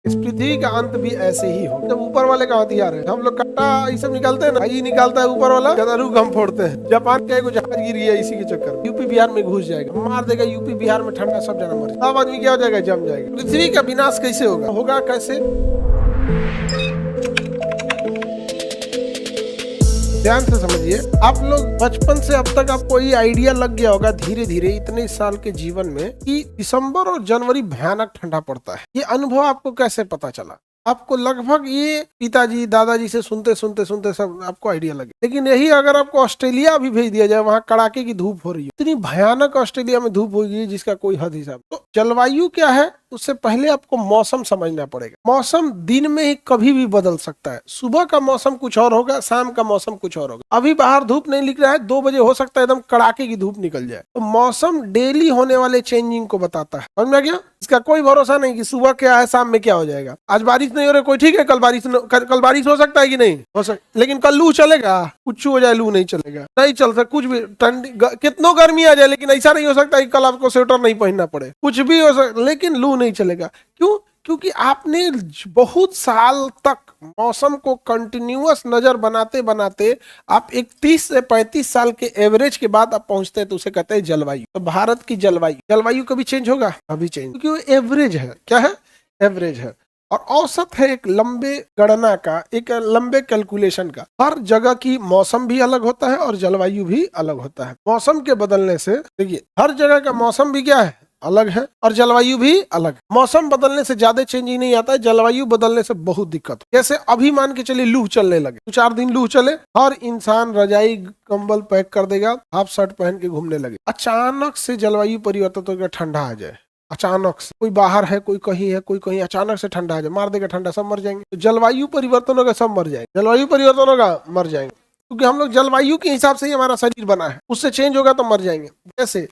इस पृथ्वी का अंत भी ऐसे ही हो। जब ऊपर वाले का हथियार है, हम लोग कट्टा ये सब निकालते हैं ना, ये निकालता है ऊपर वाला, गदरूक हम फोड़ते हैं। जापान का एक जहाज गिर गया इसी के चक्कर में, यूपी बिहार में घुस जाएगा, मार देगा यूपी बिहार में, ठंडा सब जना मर, सब आदमी क्या हो जाएगा, जम जाएगा। पृथ्वी का विनाश कैसे होगा, होगा कैसे, ध्यान से समझिए। आप लोग बचपन से अब तक आपको ये आइडिया लग गया होगा धीरे धीरे इतने साल के जीवन में कि दिसंबर और जनवरी भयानक ठंडा पड़ता है। ये अनुभव आपको कैसे पता चला? आपको लगभग ये पिताजी दादाजी से सुनते सुनते सुनते सब आपको आइडिया लगे। लेकिन यही अगर आपको ऑस्ट्रेलिया भी भेज दिया जाए, वहाँ कड़ाके की धूप हो रही है, इतनी भयानक ऑस्ट्रेलिया में धूप हो गई जिसका कोई हद हिसाब। तो जलवायु क्या है, उससे पहले आपको मौसम समझना पड़ेगा। मौसम दिन में ही कभी भी बदल सकता है। सुबह का मौसम कुछ और होगा, शाम का मौसम कुछ और होगा। अभी बाहर धूप नहीं निकल रहा है, 2 बजे हो सकता है एकदम कड़ाके की धूप निकल जाए। तो मौसम डेली होने वाले चेंजिंग को बताता है, समझ में गया? इसका कोई भरोसा नहीं कि सुबह क्या है शाम में क्या हो जाएगा। आज बारिश नहीं हो रही, कोई ठीक है, कल बारिश हो सकता है कि नहीं हो सकता, लेकिन कल लू चलेगा, कुछ हो जाए लू नहीं चलेगा, नहीं चल सकता कुछ भी। ठंडी कितनों गर्मी आ जाए, लेकिन ऐसा नहीं हो सकता कि कल आपको स्वेटर नहीं पहनना पड़े, कुछ भी हो सकता, लेकिन लू नहीं चलेगा। क्यों? क्योंकि आपने बहुत साल तक मौसम को कंटिन्यूअस नजर बनाते बनाते आप 31 से 35 साल के एवरेज के बाद आप पहुंचते हैं, तो उसे कहते हैं जलवायु। तो भारत की जलवायु कभी चेंज होगा? कभी चेंज, क्योंकि वो एवरेज है। क्या है? एवरेज है, और औसत है एक लंबे गणना का, एक लंबे कैलकुलेशन का। हर जगह की मौसम भी अलग होता है और जलवायु भी अलग होता है। मौसम के बदलने से, देखिए, हर जगह का मौसम भी क्या है, अलग है, और जलवायु भी अलग। मौसम बदलने से ज्यादा चेंज ही नहीं आता है, जलवायु बदलने से बहुत दिक्कत। जैसे अभी मान के चलिए लू चलने लगे, 2-4 दिन लू चले, हर इंसान रजाई कंबल पैक कर देगा, हाफ शर्ट पहन के घूमने लगे। अचानक से जलवायु परिवर्तन होकर ठंडा आ जाए, अचानक से, कोई बाहर है, कोई कहीं है, कोई कहीं, अचानक से ठंडा आ जाए, मार देगा ठंडा, सब मर जाएंगे। तो जलवायु परिवर्तन होगा, सब मर जाएंगे। जलवायु परिवर्तन होगा, मर जाएंगे, क्योंकि हम लोग जलवायु के हिसाब से ही हमारा शरीर बना है, उससे चेंज होगा तो मर जाएंगे। जैसे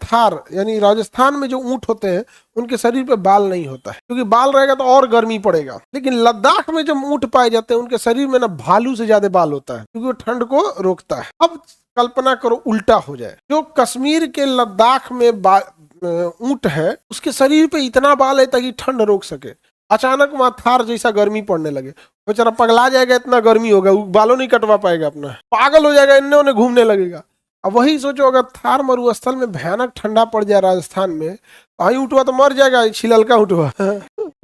थार यानी राजस्थान में जो ऊंट होते हैं, उनके शरीर पे बाल नहीं होता है, क्योंकि बाल रहेगा तो और गर्मी पड़ेगा। लेकिन लद्दाख में जब ऊंट पाए जाते हैं, उनके शरीर में ना भालू से ज्यादा बाल होता है, क्योंकि वो ठंड को रोकता है। अब कल्पना करो उल्टा हो जाए, जो कश्मीर के लद्दाख में ऊंट है, उसके शरीर पे इतना बाल है ताकि ठंड रोक सके। अचानक वहां थार जैसा गर्मी पड़ने लगे, बेचारा पगला जाएगा, इतना गर्मी होगा, बालों नहीं कटवा पाएगा अपना, पागल हो जाएगा, इन्हें उन्हें घूमने लगेगा। अब वही सोचो, अगर थार मरुस्थल में भयानक ठंडा पड़ जाए राजस्थान में, वही उठवा तो मर जाएगा, छिललका उठवा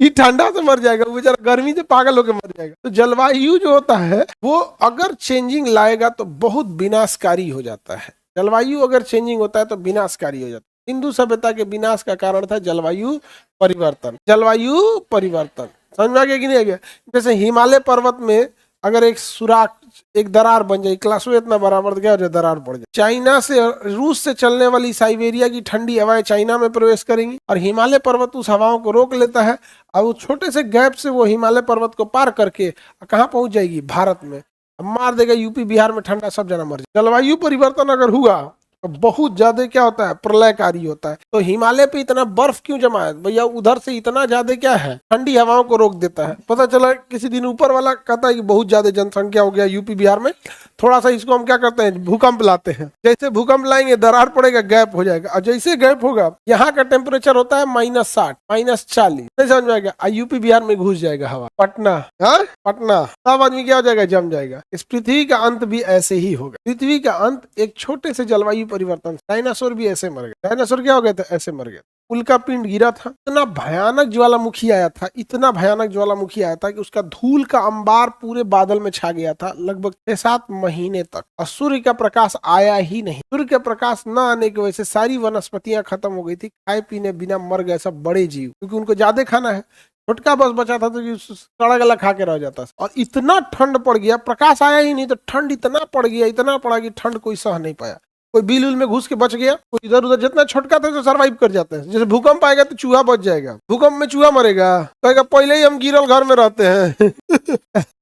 ये ठंडा से मर जाएगा, वो बेचारा गर्मी से पागल होकर मर जाएगा। तो जलवायु जो होता है वो अगर चेंजिंग लाएगा तो बहुत विनाशकारी हो जाता है। जलवायु अगर चेंजिंग होता है तो विनाशकारी हो जाता है। हिंदू सभ्यता के विनाश का कारण था जलवायु परिवर्तन। जलवायु परिवर्तन समझ में आ गया कि नहीं आ गया? जैसे हिमालय पर्वत में अगर एक सुराख, एक दरार बन जाए, क्लासो इतना बराबर गया, दरार पड़ जाए, चाइना से, रूस से चलने वाली साइबेरिया की ठंडी हवाएं चाइना में प्रवेश करेंगी, और हिमालय पर्वत उस हवाओं को रोक लेता है, और वो छोटे से गैप से वो हिमालय पर्वत को पार करके कहाँ पहुंच जाएगी? भारत में, मार देगा यूपी बिहार में, ठंडा सब जना मर जाए। जलवायु परिवर्तन अगर हुआ तो बहुत ज्यादा क्या होता है? प्रलयकारी होता है। तो हिमालय पे इतना बर्फ क्यों जमा है भैया? उधर से इतना ज्यादा क्या है? ठंडी हवाओं को रोक देता है। पता चला किसी दिन ऊपर वाला कहता है कि बहुत ज्यादा जनसंख्या हो गया यूपी बिहार में, थोड़ा सा इसको हम क्या करते हैं? भूकंप लाते हैं। जैसे भूकंप लाएंगे, दरार पड़ेगा, गैप हो जाएगा, और जैसे गैप होगा, यहाँ का टेम्परेचर होता है -60, -40, नहीं समझ में आएगा, यूपी बिहार में घुस जाएगा हवा, पटना, पटना, सब आदमी क्या हो जाएगा? जम जाएगा। इस पृथ्वी का अंत भी ऐसे ही होगा। पृथ्वी का अंत एक छोटे से जलवायु परिवर्तन। डायनासोर भी ऐसे मर गए। डायनासोर क्या हो गए थे? ऐसे मर गए। उल्का पिंड गिरा था, इतना भयानक ज्वालामुखी आया था, इतना भयानक ज्वालामुखी आया था कि उसका धूल का अंबार पूरे बादल में छा गया था लगभग 6-7 महीने तक, और सूर्य का प्रकाश आया ही नहीं। सूर्य का प्रकाश न आने की वजह से सारी वनस्पतियां खत्म हो गई थी, खाए पीने बिना मर गए सब बड़े जीव, क्योंकि उनको ज्यादा खाना है। छोटका बस बचा था तो सड़ा गला खा के रह जाता। और इतना ठंड पड़ गया, प्रकाश आया ही नहीं तो ठंड इतना पड़ गया, इतना पड़ा कि ठंड कोई सह नहीं पाया। कोई बिल उल में घुस के बच गया, कोई इधर उधर, जितना छोटका था तो सर्वाइव कर जाते हैं। जैसे भूकंप आएगा तो चूहा बच जाएगा, भूकंप में चूहा मरेगा, कहेगा पहले ही हम गिरल घर में रहते हैं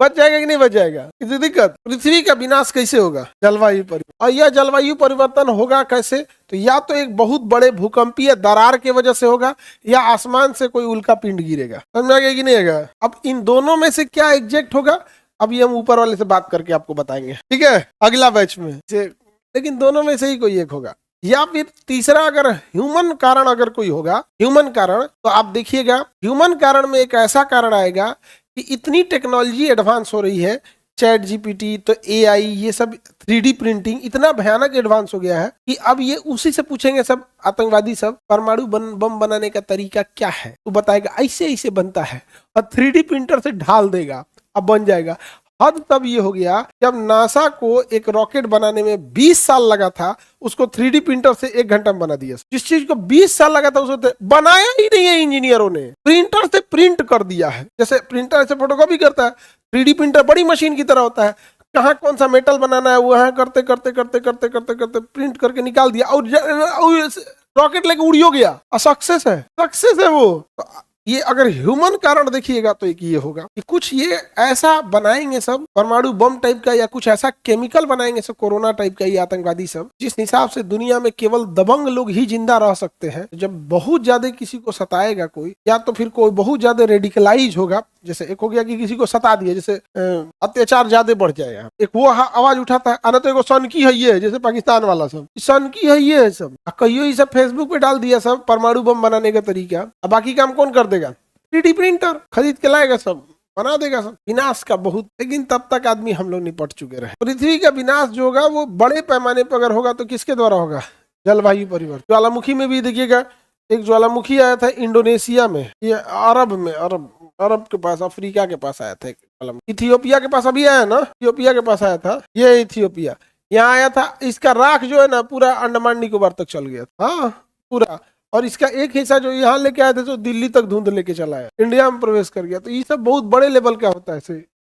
बच जाएगा कि नहीं बच जाएगा? किसी दिक्कत? पृथ्वी का विनाश कैसे होगा? जलवायु परिवर्तन। और यह जलवायु परिवर्तन होगा कैसे? तो या तो एक बहुत बड़े भूकंपीय दरार की वजह से होगा, या आसमान से कोई उल्का पिंड गिरेगा। समझ में आ गया कि नहीं आएगा? अब इन दोनों में से क्या एग्जैक्ट होगा, अभी हम ऊपर वाले से बात करके आपको बताएंगे, ठीक है, अगला बैच में। लेकिन दोनों में से ही कोई एक होगा। या फिर तीसरा अगर ह्यूमन कारण अगर कोई होगा, ह्यूमन कारण, तो आप देखिएगा ह्यूमन कारण में एक ऐसा कारण आएगा कि इतनी टेक्नोलॉजी एडवांस हो रही है, चैट जीपीटी, तो एआई, ये सब 3D प्रिंटिंग इतना भयानक एडवांस हो गया है कि अब ये उसी से पूछेंगे सब आतंकवादी सब, परमाणु बम बनाने का तरीका क्या है, तो बताएगा ऐसे ऐसे बनता है और 3D प्रिंटर से ढाल देगा, अब बन जाएगा। हद तब ये हो गया जब नासा को एक रॉकेट बनाने में 20 साल लगा था, उसको 3D प्रिंटर से 1 घंटा में बना दिया। जिस चीज को 20 साल लगा था उसको बनाया ही नहीं है इंजीनियरों ने, प्रिंटर से प्रिंट कर दिया है। जैसे प्रिंटर से फोटोकॉपी करता है, 3D प्रिंटर बड़ी मशीन की तरह होता है, कहाँ कौन सा मेटल बनाना है वो है करते करते करते करते करते करते प्रिंट करके निकाल दिया और रॉकेट लेके उड़ियो गया, सक्सेस है, सक्सेस है वो। ये अगर ह्यूमन कारण देखिएगा तो एक ये होगा कि कुछ ये ऐसा बनाएंगे सब परमाणु बम टाइप का, या कुछ ऐसा केमिकल बनाएंगे सब कोरोना टाइप का, ये आतंकवादी सब, जिस हिसाब से दुनिया में केवल दबंग लोग ही जिंदा रह सकते हैं। जब बहुत ज्यादा किसी को सताएगा कोई, या तो फिर कोई बहुत ज्यादा रेडिकलाइज होगा, जैसे एक हो गया कि किसी को सता दिया, जैसे अत्याचार ज्यादा बढ़ जाएगा, एक वो आवाज उठाता है, आना तो एक सनकी है ये, जैसे पाकिस्तान वाला सब सनकी है ये सब, कहियो ये सब फेसबुक पे डाल दिया सब परमाणु बम बनाने का तरीका, अब बाकी काम कौन कर देगा? 3D प्रिंटर खरीद के लाएगा, सब बना देगा सब। विनाश का बहुत, लेकिन तब तक आदमी हम लोग निपट चुके रहे। पृथ्वी का विनाश जो होगा वो बड़े पैमाने पर अगर होगा तो किसके द्वारा होगा? जलवायु परिवर्तन। ज्वालामुखी में भी देखिएगा, एक ज्वालामुखी आया था इंडोनेशिया में, ये अरब में, अरब के पास, अफ्रीका के पास आया था। इथियोपिया के पास अभी आया ना, इथियोपिया के पास आया था, ये इथियोपिया यहाँ आया था। इसका राख जो है ना पूरा अंडमान निकोबार तक चल गया था, हाँ पूरा, और इसका एक हिस्सा जो यहाँ लेके आए थे तो दिल्ली तक धुंध लेके चला है, इंडिया में प्रवेश कर गया। तो ये सब बहुत बड़े लेवल का होता है,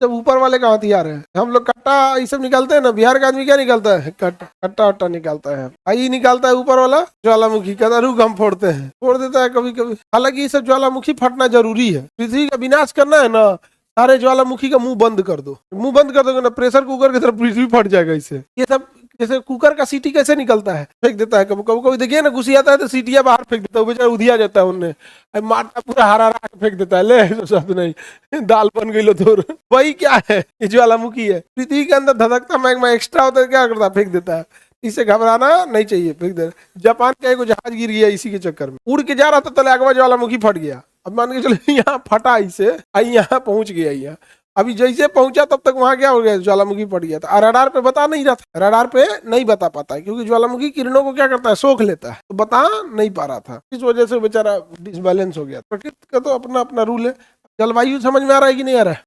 सब ऊपर वाले का हथियार है। हम लोग कट्टा ये सब निकालते हैं ना, बिहार का आदमी क्या निकालता है? कट्टा वट्टा निकालता है, आई निकालता है ऊपर वाला ज्वालामुखी का, रुक हम फोड़ते हैं, फोड़ देता है कभी कभी। हालांकि ये सब ज्वालामुखी फटना जरूरी है, पृथ्वी का विनाश करना है ना, सारे ज्वालामुखी का मुंह बंद कर दो, मुंह बंद कर दोगे ना, प्रेशर कुकर की तरफ पृथ्वी फट जाएगा इससे। ये सब जैसे कुकर का सीटी कैसे निकलता है, फेंक देता है कभी कभी, देखिए ना घुसी आता है तो सीटियां बाहर फेंक देता है, बेचारा उधिया जाता है, उनने मारता पूरा हरा हरा फेंक देता है, ले सब नहीं दाल बन गई लो तो। वही क्या है, ये ज्वालामुखी है, पृथ्वी के अंदर धधकता मैग्मा एक्स्ट्रा होता है, क्या करता है? फेंक देता है। इससे घबराना नहीं चाहिए, फेंक दे। जापान का एक जहाज गिर गया इसी के चक्कर में, उड़ के जा रहा था, तले अगवा ज्वालामुखी फट गया। अब मान के चलो यहाँ फटा, इसे आई यहाँ पहुंच गया, यहाँ अभी जैसे पहुंचा तब तक वहां क्या हो गया, ज्वालामुखी पड़ गया था। रडार पे बता नहीं रहा था, रडार पे नहीं बता पाता है, क्योंकि ज्वालामुखी किरणों को क्या करता है? सोख लेता है, तो बता नहीं पा रहा था, इस वजह से बेचारा डिसबैलेंस हो गया। प्रकृति का तो अपना अपना रूल है। जलवायु समझ में आ रहा है कि नहीं आ रहा है?